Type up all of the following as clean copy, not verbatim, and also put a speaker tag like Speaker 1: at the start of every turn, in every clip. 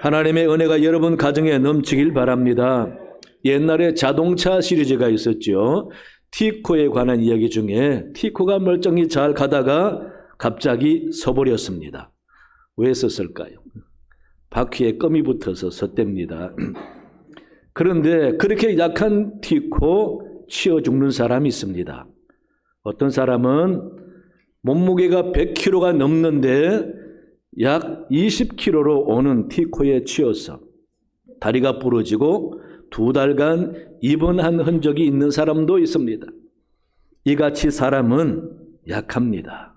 Speaker 1: 하나님의 은혜가 여러분 가정에 넘치길 바랍니다. 옛날에 자동차 시리즈가 있었죠. 티코에 관한 이야기 중에 티코가 멀쩡히 잘 가다가 갑자기 서버렸습니다. 왜 섰을까요? 바퀴에 껌이 붙어서 섰답니다. 그런데 그렇게 약한 티코 치어 죽는 사람이 있습니다. 어떤 사람은 몸무게가 100kg가 넘는데 약 20kg로 오는 티코에 치여서 다리가 부러지고 2달간 입원한 흔적이 있는 사람도 있습니다. 이같이 사람은 약합니다.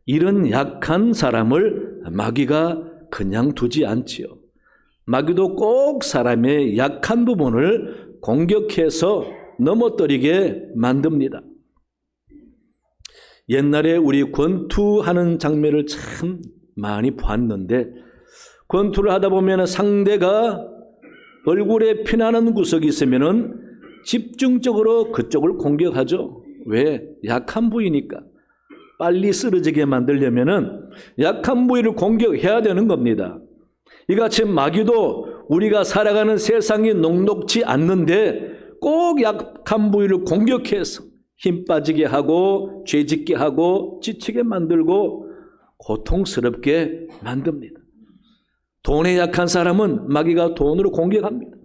Speaker 1: 이런 약한 사람을 마귀가 그냥 두지 않지요. 마귀도 꼭 사람의 약한 부분을 공격해서 넘어뜨리게 만듭니다. 옛날에 우리 권투하는 장면을 참 많이 봤는데, 권투를 하다 보면 상대가 얼굴에 피나는 구석이 있으면 집중적으로 그쪽을 공격하죠. 왜? 약한 부위니까. 빨리 쓰러지게 만들려면 약한 부위를 공격해야 되는 겁니다. 이같이 마귀도 우리가 살아가는 세상이 녹록지 않는데 꼭 약한 부위를 공격해서 힘 빠지게 하고 죄짓게 하고 지치게 만들고 고통스럽게 만듭니다. 돈에 약한 사람은 마귀가 돈으로 공격합니다.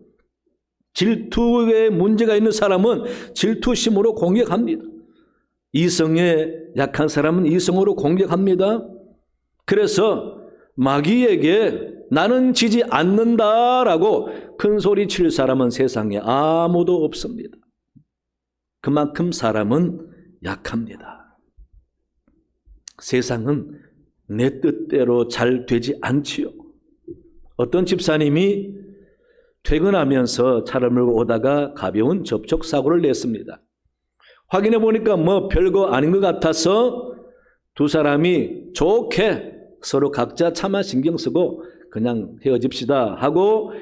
Speaker 1: 질투에 문제가 있는 사람은 질투심으로 공격합니다. 이성에 약한 사람은 이성으로 공격합니다. 그래서 마귀에게 나는 지지 않는다라고 큰 소리 칠 사람은 세상에 아무도 없습니다. 그만큼 사람은 약합니다. 세상은 내 뜻대로 잘 되지 않지요. 어떤 집사님이 퇴근하면서 차를 몰고 오다가 가벼운 접촉사고를 냈습니다. 확인해 보니까 뭐 별거 아닌 것 같아서 두 사람이 좋게 서로 각자 차만 신경 쓰고 그냥 헤어집시다 하고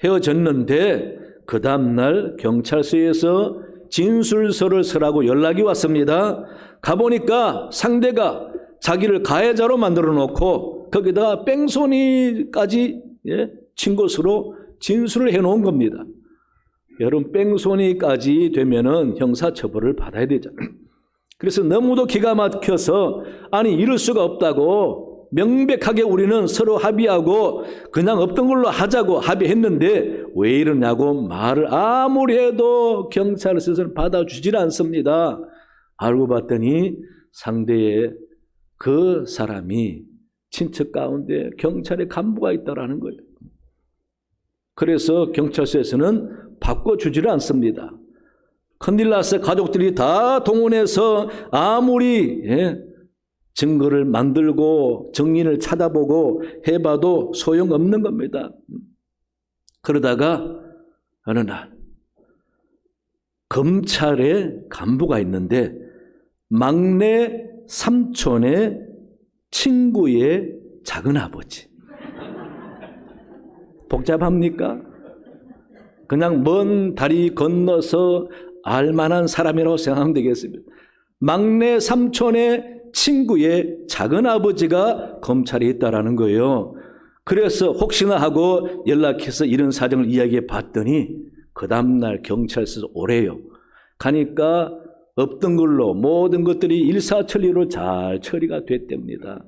Speaker 1: 헤어졌는데, 그 다음날 경찰서에서 진술서를 쓰라고 연락이 왔습니다. 가보니까 상대가 자기를 가해자로 만들어 놓고 거기다가 뺑소니까지 친 것으로 진술을 해놓은 겁니다. 여러분, 뺑소니까지 되면은 형사처벌을 받아야 되잖아요. 그래서 너무도 기가 막혀서 아니 이럴 수가 없다고 명백하게 우리는 서로 합의하고 그냥 없던 걸로 하자고 합의했는데 왜 이러냐고 말을 아무리 해도 경찰서에서는 받아주질 않습니다. 알고 봤더니 상대의 그 사람이 친척 가운데 경찰의 간부가 있다라는 거예요. 그래서 경찰서에서는 바꿔주지를 않습니다. 큰일 나서 가족들이 다 동원해서 아무리 증거를 만들고 증인을 찾아보고 해봐도 소용없는 겁니다. 그러다가 어느 날 검찰에 간부가 있는데 막내 삼촌의 친구의 작은아버지. 복잡합니까? 그냥 먼 다리 건너서 알만한 사람이라고 생각하면 되겠습니다. 막내 삼촌의 친구의 작은아버지가 검찰에 있다라는 거예요. 그래서 혹시나 하고 연락해서 이런 사정을 이야기해 봤더니 그 다음날 경찰서에서 오래요. 가니까 없던 걸로 모든 것들이 일사천리로 잘 처리가 됐답니다.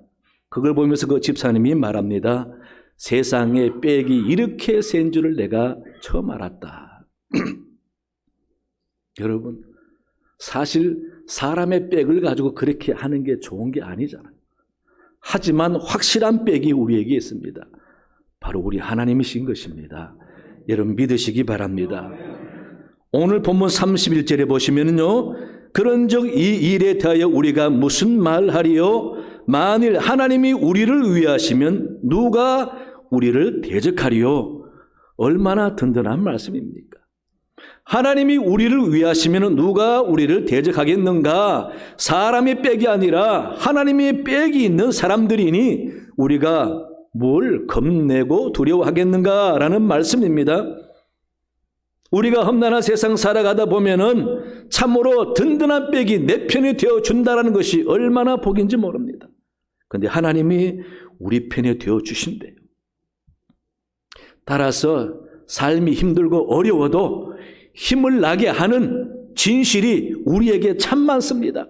Speaker 1: 그걸 보면서 그 집사님이 말합니다. 세상에 빽이 이렇게 센 줄을 내가 처음 알았다. 여러분, 사실 사람의 빽을 가지고 그렇게 하는 게 좋은 게 아니잖아요. 하지만 확실한 빽이 우리에게 있습니다. 바로 우리 하나님이신 것입니다. 여러분 믿으시기 바랍니다. 오늘 본문 31절에 보시면요, 그런즉 이 일에 대하여 우리가 무슨 말하리요? 만일 하나님이 우리를 위하시면 누가 우리를 대적하리요? 얼마나 든든한 말씀입니까? 하나님이 우리를 위하시면 누가 우리를 대적하겠는가? 사람의 빽이 아니라 하나님의 빽이 있는 사람들이니 우리가 뭘 겁내고 두려워하겠는가라는 말씀입니다. 우리가 험난한 세상 살아가다 보면은 참으로 든든한 빽이 내 편이 되어준다는 것이 얼마나 복인지 모릅니다. 그런데 하나님이 우리 편이 되어주신대요. 따라서 삶이 힘들고 어려워도 힘을 나게 하는 진실이 우리에게 참 많습니다.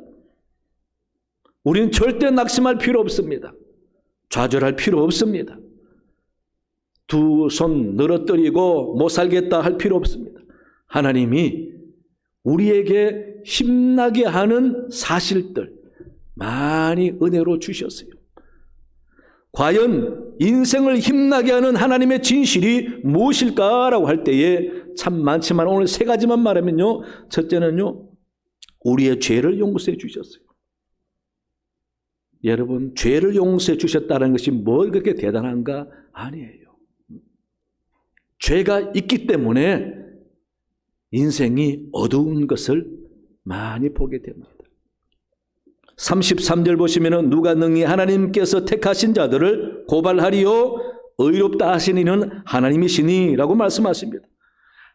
Speaker 1: 우리는 절대 낙심할 필요 없습니다. 좌절할 필요 없습니다. 두 손 늘어뜨리고 못 살겠다 할 필요 없습니다. 하나님이 우리에게 힘나게 하는 사실들 많이 은혜로 주셨어요. 과연 인생을 힘나게 하는 하나님의 진실이 무엇일까라고 할 때에 참 많지만 오늘 세 가지만 말하면요. 첫째는요, 우리의 죄를 용서해 주셨어요. 여러분, 죄를 용서해 주셨다는 것이 뭐 그렇게 대단한가? 아니에요. 죄가 있기 때문에 인생이 어두운 것을 많이 보게 됩니다. 33절 보시면 누가 능히 하나님께서 택하신 자들을 고발하리요 의롭다 하신 이는 하나님이시니 라고 말씀하십니다.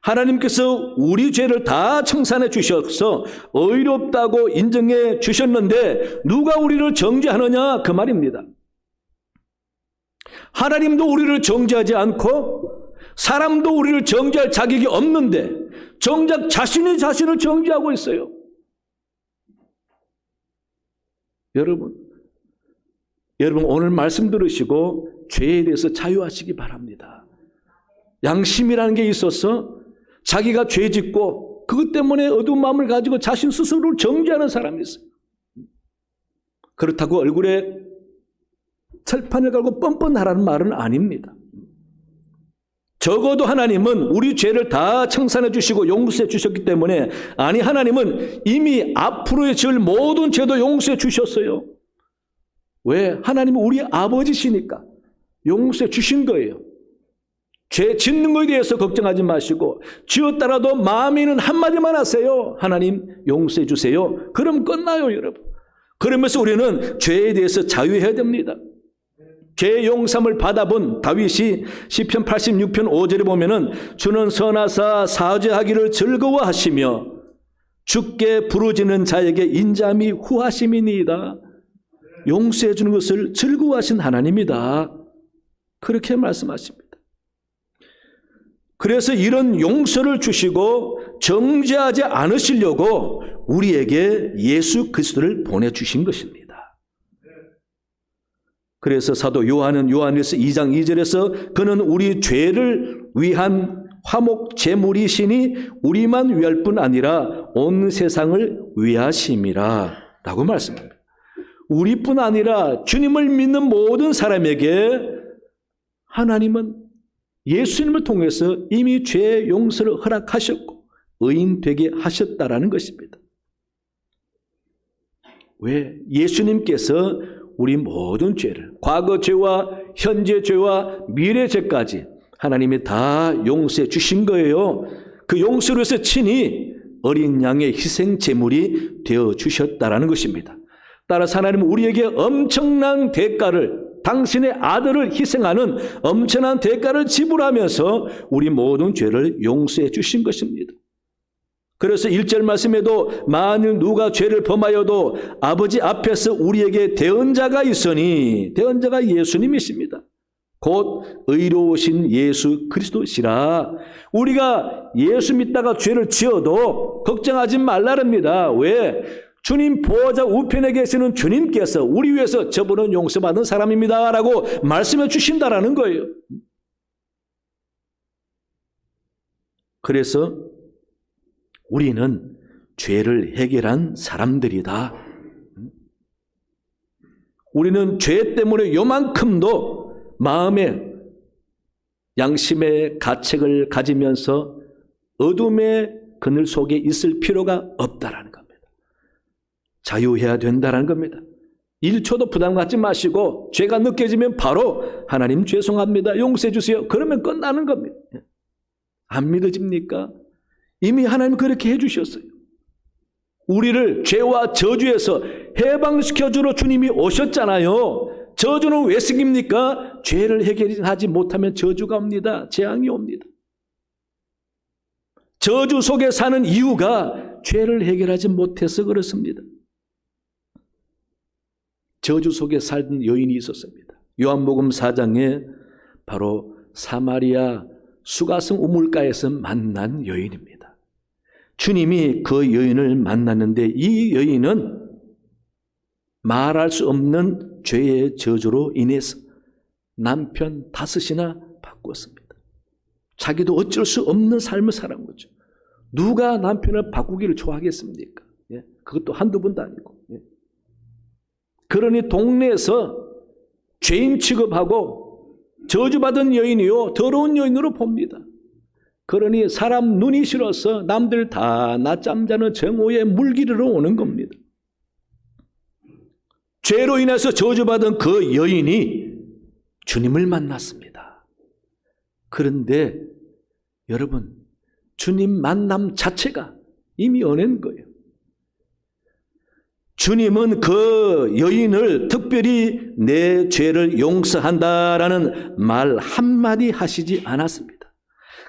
Speaker 1: 하나님께서 우리 죄를 다 청산해 주셔서 의롭다고 인정해 주셨는데 누가 우리를 정죄하느냐 그 말입니다. 하나님도 우리를 정죄하지 않고 사람도 우리를 정죄할 자격이 없는데 정작 자신이 자신을 정죄하고 있어요. 여러분 오늘 말씀 들으시고 죄에 대해서 자유하시기 바랍니다. 양심이라는 게 있어서 자기가 죄 짓고 그것 때문에 어두운 마음을 가지고 자신 스스로를 정죄하는 사람이 있어요. 그렇다고 얼굴에 철판을 걸고 뻔뻔하라는 말은 아닙니다. 적어도 하나님은 우리 죄를 다 청산해 주시고 용서해 주셨기 때문에, 아니 하나님은 이미 앞으로의 지을 모든 죄도 용서해 주셨어요. 왜? 하나님은 우리 아버지시니까 용서해 주신 거예요. 죄 짓는 것에 대해서 걱정하지 마시고 지었더라도 마음에 있는 한마디만 하세요. 하나님 용서해 주세요. 그럼 끝나요, 여러분. 그러면서 우리는 죄에 대해서 자유해야 됩니다. 죄 용서를 받아본 다윗이 시편 86편 5절에 보면은 주는 선하사 사죄하기를 즐거워하시며 주께 부르짖는 자에게 인자함이 후하심이니이다. 용서해 주는 것을 즐거워하신 하나님이다. 그렇게 말씀하십니다. 그래서 이런 용서를 주시고 정죄하지 않으시려고 우리에게 예수 그리스도를 보내주신 것입니다. 그래서 사도 요한은 요한일서 2장 2절에서 그는 우리 죄를 위한 화목 제물이시니 우리만 위할 뿐 아니라 온 세상을 위하심이라 라고 말씀합니다. 우리뿐 아니라 주님을 믿는 모든 사람에게 하나님은 예수님을 통해서 이미 죄의 용서를 허락하셨고 의인 되게 하셨다라는 것입니다. 왜? 예수님께서 우리 모든 죄를, 과거 죄와 현재 죄와 미래 죄까지 하나님이 다 용서해 주신 거예요. 그 용서로 해서 친히 어린 양의 희생 제물이 되어 주셨다라는 것입니다. 따라서 하나님은 우리에게 엄청난 대가를, 당신의 아들을 희생하는 엄청난 대가를 지불하면서 우리 모든 죄를 용서해 주신 것입니다. 그래서 1절 말씀에도 만일 누가 죄를 범하여도 아버지 앞에서 우리에게 대언자가 있으니, 대언자가 예수님이십니다. 곧 의로우신 예수 그리스도시라. 우리가 예수 믿다가 죄를 지어도 걱정하지 말라랍니다. 왜? 주님 보호자 우편에 계시는 주님께서 우리 위해서 저분은 용서받은 사람입니다 라고 말씀해 주신다라는 거예요. 그래서 우리는 죄를 해결한 사람들이다. 우리는 죄 때문에 요만큼도 마음에 양심의 가책을 가지면서 어둠의 그늘 속에 있을 필요가 없다라는 겁니다. 자유해야 된다는 겁니다. 1초도 부담 갖지 마시고 죄가 느껴지면 바로 하나님 죄송합니다. 용서해 주세요. 그러면 끝나는 겁니다. 안 믿어집니까? 이미 하나님 그렇게 해주셨어요. 우리를 죄와 저주에서 해방시켜주러 주님이 오셨잖아요. 저주는 왜 생깁니까? 죄를 해결하지 못하면 저주가 옵니다. 재앙이 옵니다. 저주 속에 사는 이유가 죄를 해결하지 못해서 그렇습니다. 저주 속에 살던 여인이 있었습니다. 요한복음 4장에 바로 사마리아 수가성 우물가에서 만난 여인입니다. 주님이 그 여인을 만났는데 이 여인은 말할 수 없는 죄의 저주로 인해서 남편 5이나 바꾸었습니다. 자기도 어쩔 수 없는 삶을 살은 거죠. 누가 남편을 바꾸기를 좋아하겠습니까? 예? 그것도 한두 번도 아니고. 예? 그러니 동네에서 죄인 취급하고 저주받은 여인이요 더러운 여인으로 봅니다. 그러니 사람 눈이 싫어서 남들 다 낮잠 자는 정오에 물기르러 오는 겁니다. 죄로 인해서 저주받은 그 여인이 주님을 만났습니다. 그런데 여러분, 주님 만남 자체가 이미 은혜인 거예요. 주님은 그 여인을 특별히 내 죄를 용서한다라는 말 한마디 하시지 않았습니다.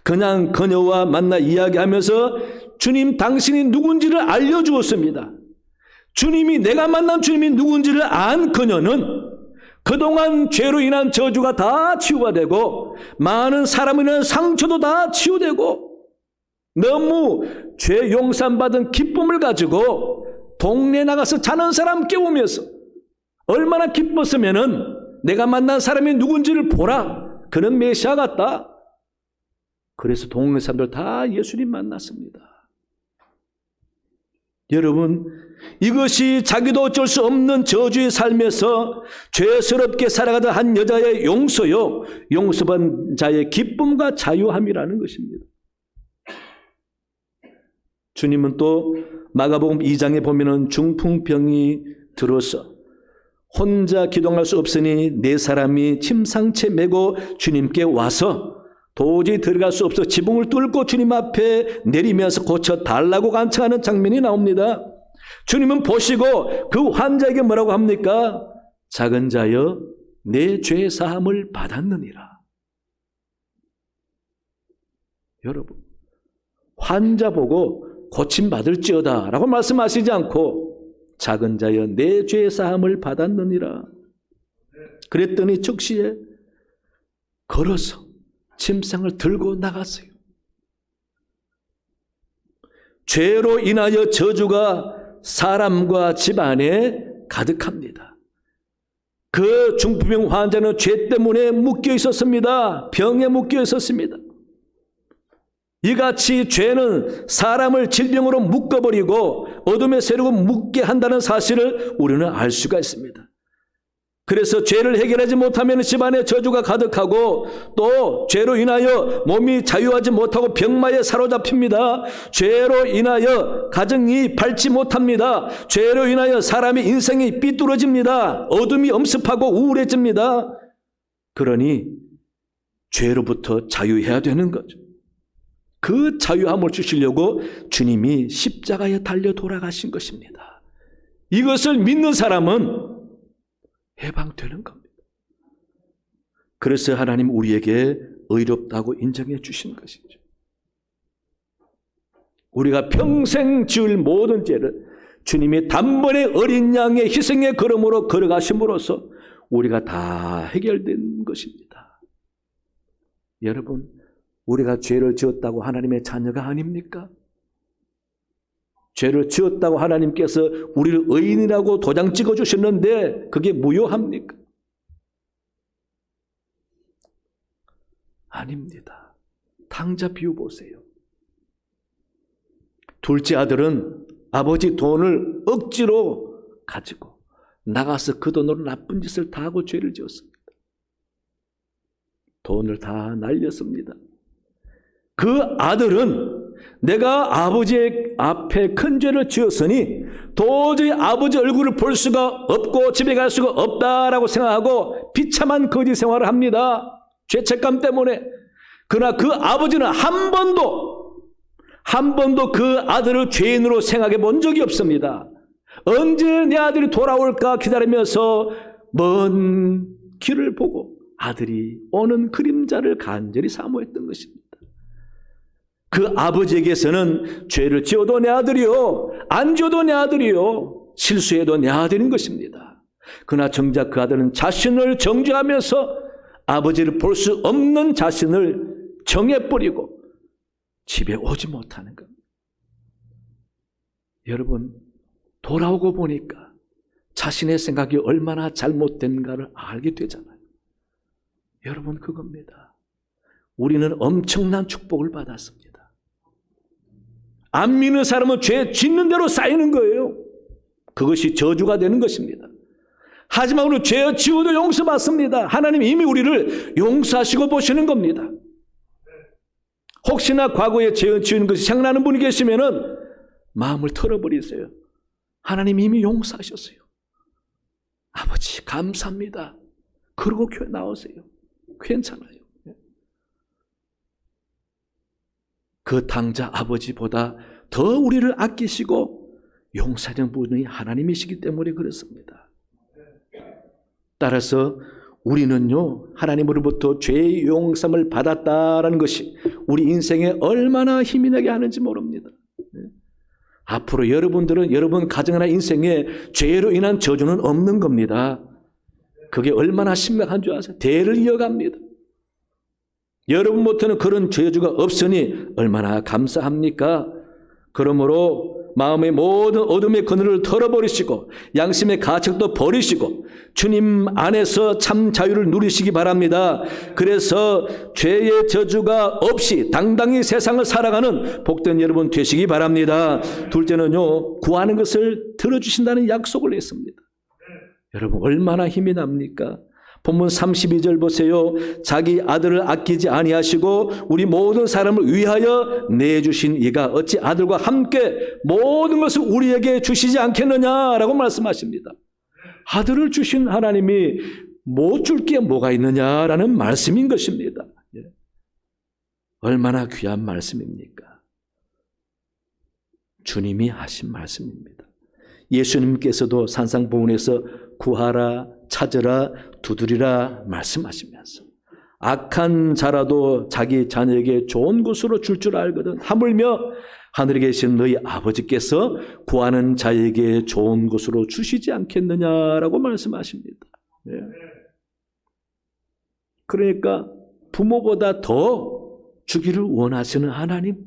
Speaker 1: 그냥 그녀와 만나 이야기하면서 주님 당신이 누군지를 알려주었습니다. 주님이 내가 만난 주님이 누군지를 안 그녀는 그동안 죄로 인한 저주가 다 치유가 되고 많은 사람에 대한 상처도 다 치유되고 너무 죄 용서받은 기쁨을 가지고 동네에 나가서 자는 사람 깨우면서 얼마나 기뻤으면은 내가 만난 사람이 누군지를 보라. 그는 메시아 같다. 그래서 동네 사람들 다 예수님 만났습니다. 여러분, 이것이 자기도 어쩔 수 없는 저주의 삶에서 죄스럽게 살아가던 한 여자의 용서요, 용서받은 자의 기쁨과 자유함이라는 것입니다. 주님은 또 마가복음 2장에 보면은 중풍병이 들어서 혼자 기도할 수 없으니 4사람이 침상채 메고 주님께 와서 도저히 들어갈 수 없어 지붕을 뚫고 주님 앞에 내리면서 고쳐달라고 간청하는 장면이 나옵니다. 주님은 보시고 그 환자에게 뭐라고 합니까? 작은 자여 내 죄 사함을 받았느니라. 여러분, 환자 보고 고침받을지어다 라고 말씀하시지 않고 작은 자여 내 죄 사함을 받았느니라. 그랬더니 즉시에 걸어서 침상을 들고 나갔어요. 죄로 인하여 저주가 사람과 집안에 가득합니다. 그 중풍병 환자는 죄 때문에 묶여 있었습니다. 병에 묶여 있었습니다. 이같이 죄는 사람을 질병으로 묶어버리고 어둠의 세력으로 묶게 한다는 사실을 우리는 알 수가 있습니다. 그래서 죄를 해결하지 못하면 집안에 저주가 가득하고 또 죄로 인하여 몸이 자유하지 못하고 병마에 사로잡힙니다. 죄로 인하여 가정이 밝지 못합니다. 죄로 인하여 사람의 인생이 삐뚤어집니다. 어둠이 엄습하고 우울해집니다. 그러니 죄로부터 자유해야 되는 거죠. 그 자유함을 주시려고 주님이 십자가에 달려 돌아가신 것입니다. 이것을 믿는 사람은 해방되는 겁니다. 그래서 하나님 우리에게 의롭다고 인정해 주신 것이죠. 우리가 평생 지을 모든 죄를 주님이 단번에 어린 양의 희생의 걸음으로 걸어가심으로써 우리가 다 해결된 것입니다. 여러분, 우리가 죄를 지었다고 하나님의 자녀가 아닙니까? 죄를 지었다고 하나님께서 우리를 의인이라고 도장 찍어주셨는데 그게 무효합니까? 아닙니다. 탕자 비유 보세요. 둘째 아들은 아버지 돈을 억지로 가지고 나가서 그 돈으로 나쁜 짓을 다 하고 죄를 지었습니다. 돈을 다 날렸습니다. 그 아들은 내가 아버지 앞에 큰 죄를 지었으니 도저히 아버지 얼굴을 볼 수가 없고 집에 갈 수가 없다라고 생각하고 비참한 거지 생활을 합니다. 죄책감 때문에. 그러나 그 아버지는 한 번도 그 아들을 죄인으로 생각해 본 적이 없습니다. 언제 내 아들이 돌아올까 기다리면서 먼 길을 보고 아들이 오는 그림자를 간절히 사모했던 것입니다. 그 아버지에게서는 죄를 지어도 내 아들이요, 안 지어도 내 아들이요, 실수해도 내 아들인 것입니다. 그러나 정작 그 아들은 자신을 정죄하면서 아버지를 볼 수 없는 자신을 정해버리고 집에 오지 못하는 겁니다. 여러분, 돌아오고 보니까 자신의 생각이 얼마나 잘못된가를 알게 되잖아요. 여러분, 그겁니다. 우리는 엄청난 축복을 받았습니다. 안 믿는 사람은 죄 짓는 대로 쌓이는 거예요. 그것이 저주가 되는 것입니다. 하지만 우리는 죄 지어도 용서받습니다. 하나님 이미 우리를 용서하시고 보시는 겁니다. 혹시나 과거에 죄 지은 것이 생각나는 분이 계시면은 마음을 털어버리세요. 하나님 이미 용서하셨어요. 아버지 감사합니다. 그러고 교회 나오세요. 괜찮아요. 그 당자 아버지보다 더 우리를 아끼시고 용서하는 분이 하나님이시기 때문에 그렇습니다. 따라서 우리는요, 하나님으로부터 죄의 용서를 받았다라는 것이 우리 인생에 얼마나 힘이 나게 하는지 모릅니다. 앞으로 여러분들은 여러분 가정이나 인생에 죄로 인한 저주는 없는 겁니다. 그게 얼마나 심각한 줄 아세요? 대를 이어갑니다. 여러분부터는 그런 저주가 없으니 얼마나 감사합니까? 그러므로 마음의 모든 어둠의 그늘을 털어버리시고 양심의 가책도 버리시고 주님 안에서 참 자유를 누리시기 바랍니다. 그래서 죄의 저주가 없이 당당히 세상을 살아가는 복된 여러분 되시기 바랍니다. 둘째는요, 구하는 것을 들어주신다는 약속을 했습니다. 여러분 얼마나 힘이 납니까? 본문 32절 보세요. 자기 아들을 아끼지 아니하시고 우리 모든 사람을 위하여 내주신 이가 어찌 아들과 함께 모든 것을 우리에게 주시지 않겠느냐라고 말씀하십니다. 아들을 주신 하나님이 못 줄 게 뭐가 있느냐라는 말씀인 것입니다. 얼마나 귀한 말씀입니까? 주님이 하신 말씀입니다. 예수님께서도 산상보훈에서 구하라, 찾으라, 두드리라 말씀하시면서 악한 자라도 자기 자녀에게 좋은 것으로 줄 줄 알거든 하물며 하늘에 계신 너희 아버지께서 구하는 자에게 좋은 것으로 주시지 않겠느냐라고 말씀하십니다. 네. 그러니까 부모보다 더 주기를 원하시는 하나님.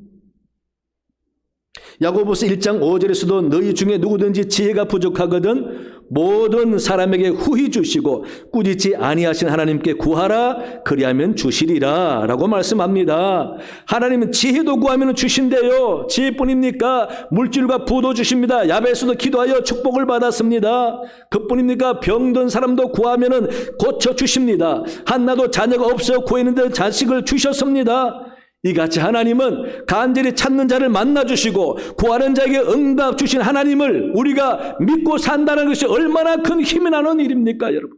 Speaker 1: 야고보서 1장 5절에서도 너희 중에 누구든지 지혜가 부족하거든 모든 사람에게 후히 주시고 꾸짖지 아니하신 하나님께 구하라 그리하면 주시리라 라고 말씀합니다. 하나님은 지혜도 구하면 주신대요. 지혜뿐입니까? 물질과 부도 주십니다. 야베스도 기도하여 축복을 받았습니다. 그뿐입니까? 병든 사람도 구하면 고쳐주십니다. 한나도 자녀가 없어 구했는데 자식을 주셨습니다. 이같이 하나님은 간절히 찾는 자를 만나주시고 구하는 자에게 응답 주신 하나님을 우리가 믿고 산다는 것이 얼마나 큰 힘이 나는 일입니까, 여러분?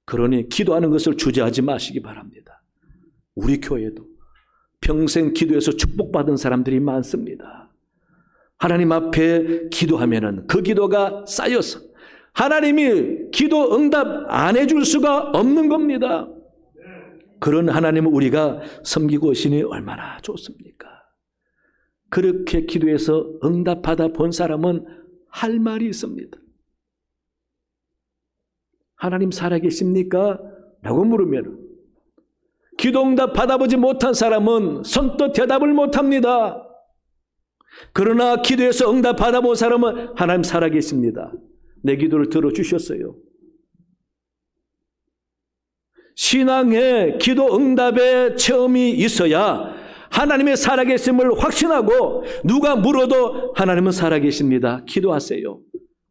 Speaker 1: 그러니 기도하는 것을 주저하지 마시기 바랍니다. 우리 교회도 평생 기도해서 축복받은 사람들이 많습니다. 하나님 앞에 기도하면은 그 기도가 쌓여서 하나님이 기도 응답 안 해줄 수가 없는 겁니다. 그런 하나님을 우리가 섬기고 있으니 얼마나 좋습니까? 그렇게 기도해서 응답받아 본 사람은 할 말이 있습니다. 하나님 살아계십니까? 라고 물으면 기도 응답 받아보지 못한 사람은 선뜻 대답을 못합니다. 그러나 기도해서 응답 받아본 사람은 하나님 살아계십니다. 내 기도를 들어주셨어요. 신앙의 기도 응답의 체험이 있어야 하나님의 살아계심을 확신하고 누가 물어도 하나님은 살아계십니다. 기도하세요.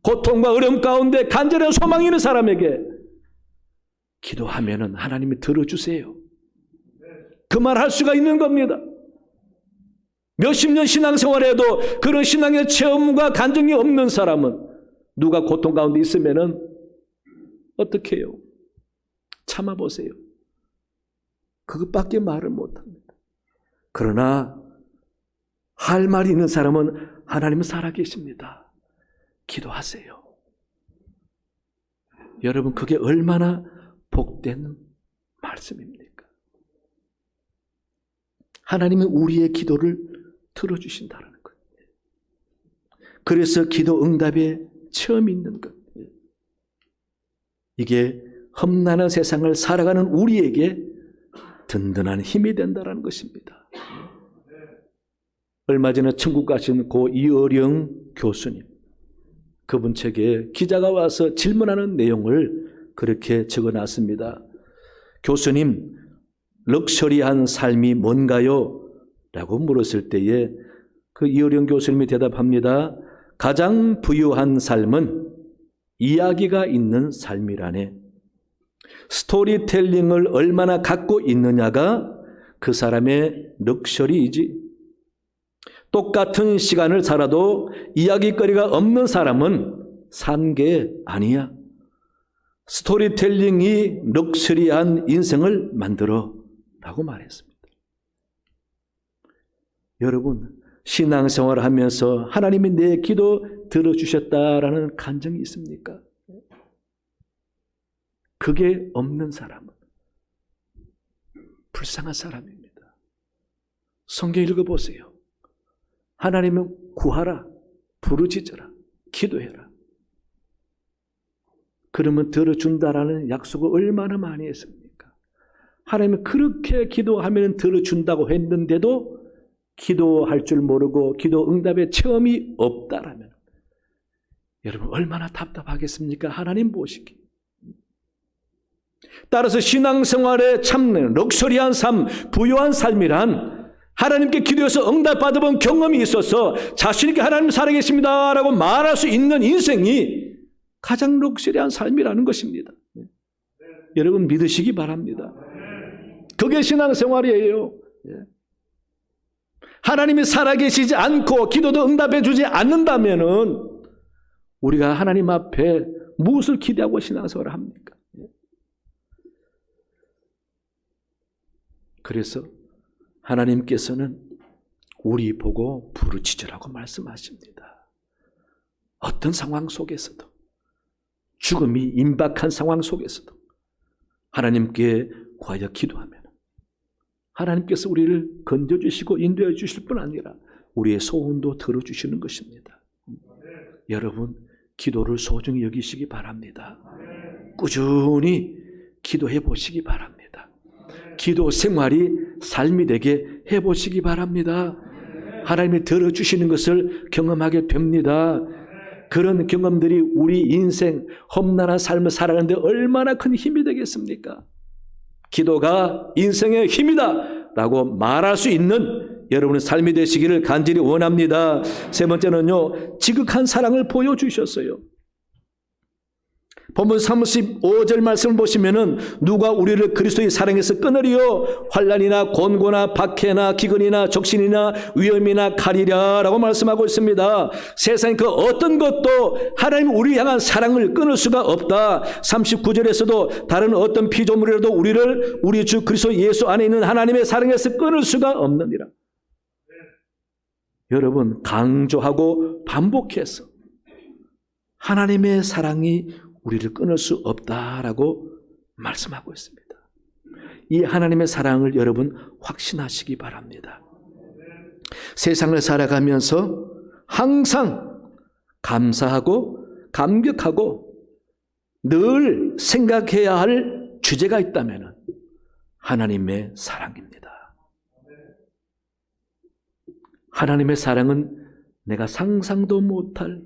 Speaker 1: 고통과 어려움 가운데 간절한 소망이 있는 사람에게 기도하면은 하나님이 들어주세요. 그 말 할 수가 있는 겁니다. 몇십 년 신앙생활에도 그런 신앙의 체험과 간증이 없는 사람은 누가 고통 가운데 있으면은 어떻게 해요? 참아보세요. 그것밖에 말을 못합니다. 그러나 할 말이 있는 사람은 하나님은 살아계십니다. 기도하세요. 여러분 그게 얼마나 복된 말씀입니까? 하나님은 우리의 기도를 들어주신다는 것. 그래서 기도 응답에 체험이 있는 것. 이게 험난한 세상을 살아가는 우리에게 든든한 힘이 된다는 것입니다. 얼마 전에 천국 가신 고 이어령 교수님, 그분 책에 기자가 와서 질문하는 내용을 그렇게 적어놨습니다. 교수님, 럭셔리한 삶이 뭔가요? 라고 물었을 때에 그 이어령 교수님이 대답합니다. 가장 부유한 삶은 이야기가 있는 삶이라네. 스토리텔링을 얼마나 갖고 있느냐가 그 사람의 럭셔리이지. 똑같은 시간을 살아도 이야기거리가 없는 사람은 산 게 아니야. 스토리텔링이 럭셔리한 인생을 만들어 라고 말했습니다. 여러분, 신앙생활을 하면서 하나님이 내 기도 들어주셨다라는 간증이 있습니까? 그게 없는 사람은 불쌍한 사람입니다. 성경 읽어보세요. 하나님은 구하라, 부르짖어라, 기도해라. 그러면 들어준다라는 약속을 얼마나 많이 했습니까? 하나님은 그렇게 기도하면 들어준다고 했는데도 기도할 줄 모르고 기도 응답의 체험이 없다라면 여러분 얼마나 답답하겠습니까? 하나님 보시기. 따라서 신앙생활에 참 럭셔리한 삶, 부유한 삶이란 하나님께 기도해서 응답받아본 경험이 있어서 자신 있게 하나님 살아계십니다 라고 말할 수 있는 인생이 가장 럭셔리한 삶이라는 것입니다. 여러분 믿으시기 바랍니다. 그게 신앙생활이에요. 하나님이 살아계시지 않고 기도도 응답해 주지 않는다면은 우리가 하나님 앞에 무엇을 기대하고 신앙생활을 합니까? 그래서 하나님께서는 우리 보고 부르짖으라고 말씀하십니다. 어떤 상황 속에서도, 죽음이 임박한 상황 속에서도 하나님께 구하여 기도하면 하나님께서 우리를 건져주시고 인도해 주실 뿐 아니라 우리의 소원도 들어주시는 것입니다. 여러분, 기도를 소중히 여기시기 바랍니다. 꾸준히 기도해 보시기 바랍니다. 기도 생활이 삶이 되게 해보시기 바랍니다. 하나님이 들어주시는 것을 경험하게 됩니다. 그런 경험들이 우리 인생 험난한 삶을 살아가는데 얼마나 큰 힘이 되겠습니까? 기도가 인생의 힘이다 라고 말할 수 있는 여러분의 삶이 되시기를 간절히 원합니다. 세 번째는요, 지극한 사랑을 보여주셨어요. 본문 35절 말씀을 보시면은 누가 우리를 그리스도의 사랑에서 끊으리요? 환난이나 곤고나 박해나 기근이나 적신이나 위험이나 칼이랴 라고 말씀하고 있습니다. 세상 그 어떤 것도 하나님 우리 향한 사랑을 끊을 수가 없다. 39절에서도 다른 어떤 피조물이라도 우리를 우리 주 그리스도 예수 안에 있는 하나님의 사랑에서 끊을 수가 없느니라. 여러분, 강조하고 반복해서 하나님의 사랑이 우리를 끊을 수 없다라고 말씀하고 있습니다. 이 하나님의 사랑을 여러분 확신하시기 바랍니다. 세상을 살아가면서 항상 감사하고 감격하고 늘 생각해야 할 주제가 있다면 하나님의 사랑입니다. 하나님의 사랑은 내가 상상도 못할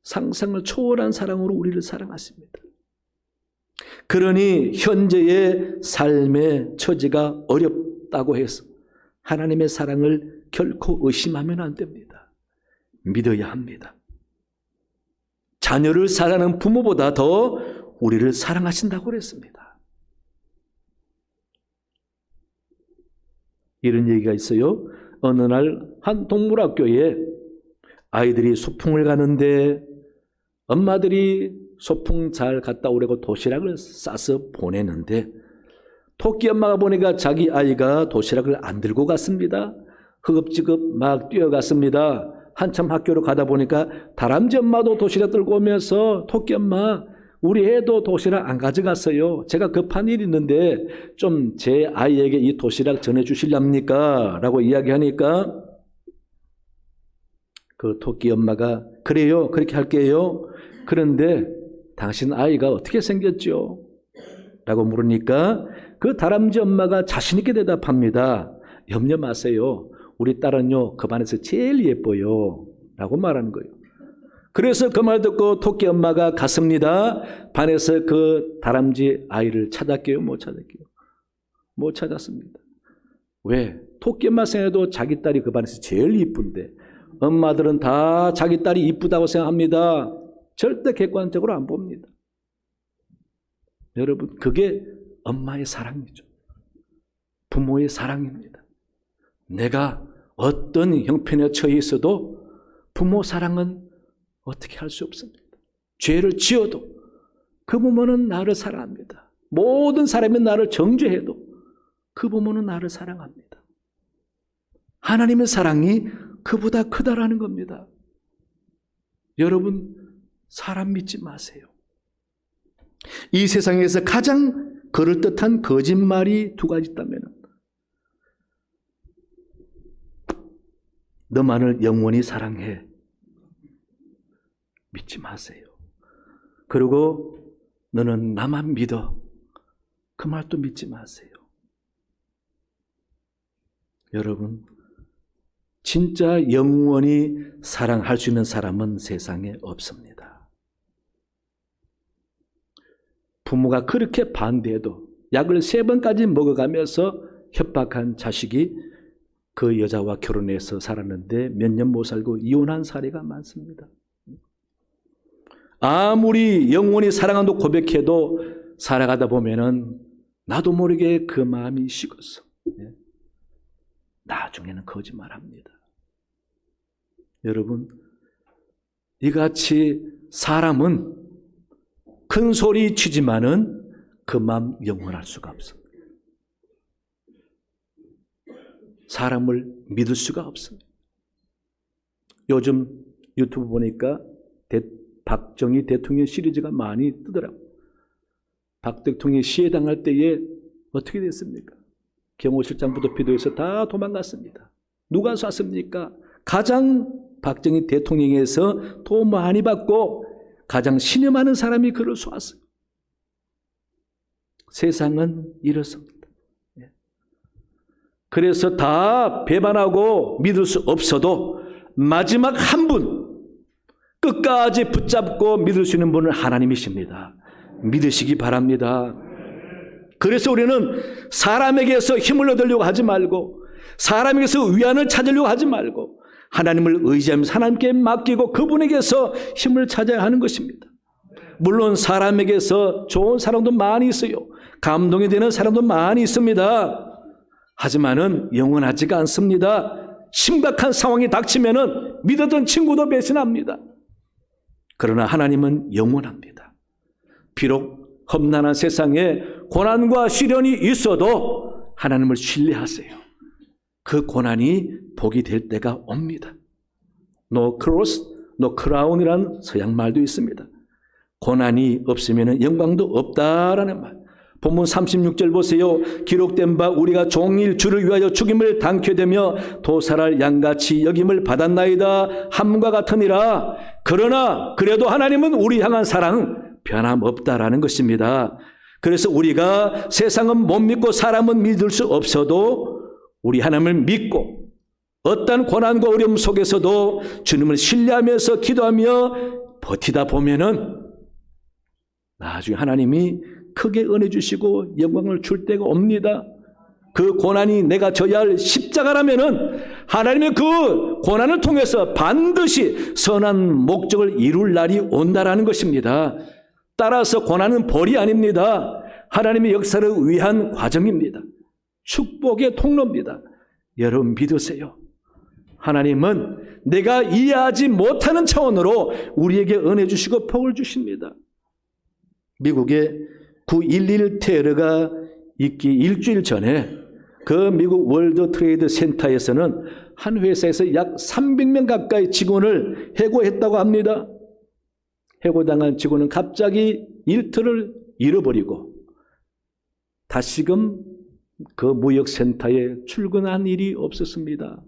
Speaker 1: 상상을 초월한 사랑으로 우리를 사랑하십니다. 그러니 현재의 삶의 처지가 어렵다고 해서 하나님의 사랑을 결코 의심하면 안 됩니다. 믿어야 합니다. 자녀를 사랑하는 부모보다 더 우리를 사랑하신다고 그랬습니다. 이런 얘기가 있어요. 어느 날 한 동물학교에 아이들이 소풍을 가는데 엄마들이 소풍 잘 갔다 오라고 도시락을 싸서 보내는데 토끼 엄마가 보니까 자기 아이가 도시락을 안 들고 갔습니다. 허겁지겁 막 뛰어갔습니다. 한참 학교로 가다 보니까 다람쥐 엄마도 도시락 들고 오면서 토끼 엄마, 우리 애도 도시락 안 가져갔어요. 제가 급한 일이 있는데 좀 제 아이에게 이 도시락 전해주실랍니까? 라고 이야기하니까 그 토끼 엄마가 그래요, 그렇게 할게요. 그런데 당신 아이가 어떻게 생겼죠? 라고 물으니까 그 다람쥐 엄마가 자신 있게 대답합니다. 염려 마세요. 우리 딸은요, 그 반에서 제일 예뻐요. 라고 말하는 거예요. 그래서 그 말 듣고 토끼 엄마가 갔습니다. 반에서 그 다람쥐 아이를 찾았게요? 못 찾았게요? 못 찾았습니다. 왜? 토끼 엄마 생각해도 자기 딸이 그 반에서 제일 이쁜데 엄마들은 다 자기 딸이 이쁘다고 생각합니다. 절대 객관적으로 안 봅니다. 여러분, 그게 엄마의 사랑이죠. 부모의 사랑입니다. 내가 어떤 형편에 처해 있어도 부모 사랑은 어떻게 할 수 없습니다. 죄를 지어도 그 부모는 나를 사랑합니다. 모든 사람이 나를 정죄해도 그 부모는 나를 사랑합니다. 하나님의 사랑이 그보다 크다라는 겁니다. 여러분, 사람 믿지 마세요. 이 세상에서 가장 그럴듯한 거짓말이 두 가지 있다면 너만을 영원히 사랑해. 믿지 마세요. 그리고 너는 나만 믿어. 그 말도 믿지 마세요. 여러분, 진짜 영원히 사랑할 수 있는 사람은 세상에 없습니다. 부모가 그렇게 반대해도 약을 3번까지 먹어가면서 협박한 자식이 그 여자와 결혼해서 살았는데 몇 년 못 살고 이혼한 사례가 많습니다. 아무리 영원히 사랑한다고 고백해도 살아가다 보면은 나도 모르게 그 마음이 식었어. 나중에는 거짓말합니다. 여러분, 이같이 사람은 큰 소리 치지만은 그 마음 영원할 수가 없습니다. 사람을 믿을 수가 없습니다. 요즘 유튜브 보니까 박정희 대통령 시리즈가 많이 뜨더라고요. 박 대통령이 시해당할 때에 어떻게 됐습니까? 경호실장부터 비도해서 다 도망갔습니다. 누가 쐈습니까? 가장 박정희 대통령에서 돈 많이 받고 가장 신임하는 사람이 그를 쐈어요. 세상은 이렇습니다. 그래서 다 배반하고 믿을 수 없어도 마지막 한 분, 끝까지 붙잡고 믿을 수 있는 분은 하나님이십니다. 믿으시기 바랍니다. 그래서 우리는 사람에게서 힘을 얻으려고 하지 말고 사람에게서 위안을 찾으려고 하지 말고 하나님을 의지하면서 하나님께 맡기고 그분에게서 힘을 찾아야 하는 것입니다. 물론 사람에게서 좋은 사람도 많이 있어요. 감동이 되는 사람도 많이 있습니다. 하지만은 영원하지가 않습니다. 심각한 상황이 닥치면은 믿었던 친구도 배신합니다. 그러나 하나님은 영원합니다. 비록 험난한 세상에 고난과 시련이 있어도 하나님을 신뢰하세요. 그 고난이 복이 될 때가 옵니다. No cross, no crown이라는 서양 말도 있습니다. 고난이 없으면 영광도 없다라는 말. 본문 36절 보세요. 기록된 바 우리가 종일 주를 위하여 죽임을 당케 되며 도살할 양같이 여김을 받았나이다. 함과 같으니라. 그러나 그래도 하나님은 우리 향한 사랑은 변함없다라는 것입니다. 그래서 우리가 세상은 못 믿고 사람은 믿을 수 없어도 우리 하나님을 믿고 어떤 고난과 어려움 속에서도 주님을 신뢰하면서 기도하며 버티다 보면은 나중에 하나님이 크게 은혜 주시고 영광을 줄 때가 옵니다. 그 고난이 내가 져야 할 십자가라면은 하나님의 그 고난을 통해서 반드시 선한 목적을 이룰 날이 온다라는 것입니다. 따라서 고난은 벌이 아닙니다. 하나님의 역사를 위한 과정입니다. 축복의 통로입니다. 여러분 믿으세요. 하나님은 내가 이해하지 못하는 차원으로 우리에게 은혜 주시고 복을 주십니다. 미국에 9.11 테러가 있기 일주일 전에 그 미국 월드 트레이드 센터에서는 한 회사에서 약 300명 가까이 직원을 해고했다고 합니다. 해고당한 직원은 갑자기 일터를 잃어버리고 다시금 그 무역센터에 출근한 일이 없었습니다.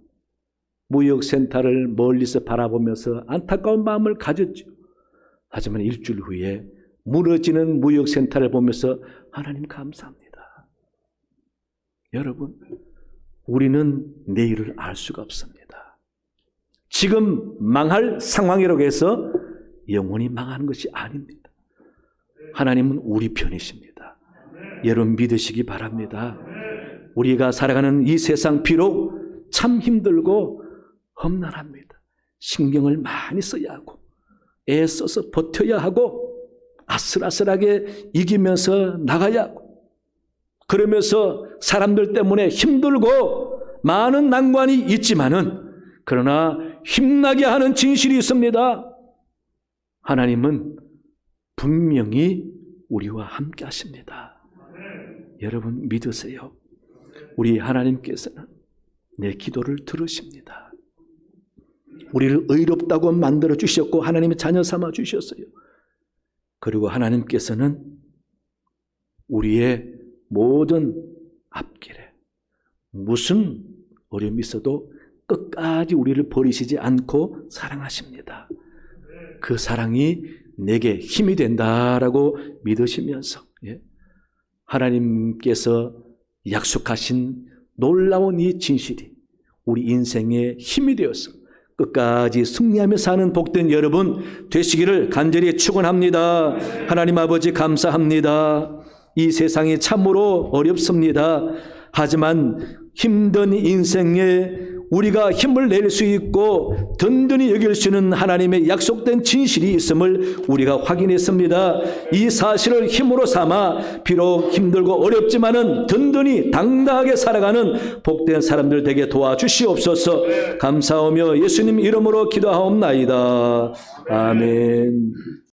Speaker 1: 무역센터를 멀리서 바라보면서 안타까운 마음을 가졌죠. 하지만 일주일 후에 무너지는 무역센터를 보면서 하나님 감사합니다. 여러분, 우리는 내일을 알 수가 없습니다. 지금 망할 상황이라고 해서 영원히 망하는 것이 아닙니다. 하나님은 우리 편이십니다. 여러분 믿으시기 바랍니다. 우리가 살아가는 이 세상 비록 참 힘들고 험난합니다. 신경을 많이 써야 하고 애써서 버텨야 하고 아슬아슬하게 이기면서 나가야 하고 그러면서 사람들 때문에 힘들고 많은 난관이 있지만은 그러나 힘나게 하는 진실이 있습니다. 하나님은 분명히 우리와 함께 하십니다. 여러분 믿으세요. 우리 하나님께서는 내 기도를 들으십니다. 우리를 의롭다고 만들어 주셨고 하나님의 자녀 삼아 주셨어요. 그리고 하나님께서는 우리의 모든 앞길에 무슨 어려움이 있어도 끝까지 우리를 버리시지 않고 사랑하십니다. 그 사랑이 내게 힘이 된다라고 믿으시면서 하나님께서 약속하신 놀라운 이 진실이 우리 인생의 힘이 되어서 끝까지 승리하며 사는 복된 여러분 되시기를 간절히 축원합니다. 하나님 아버지 감사합니다. 이 세상이 참으로 어렵습니다. 하지만 힘든 인생에 우리가 힘을 낼 수 있고 든든히 여길 수 있는 하나님의 약속된 진실이 있음을 우리가 확인했습니다. 이 사실을 힘으로 삼아 비록 힘들고 어렵지만은 든든히 당당하게 살아가는 복된 사람들 되게 도와주시옵소서. 감사하며 예수님 이름으로 기도하옵나이다. 아멘.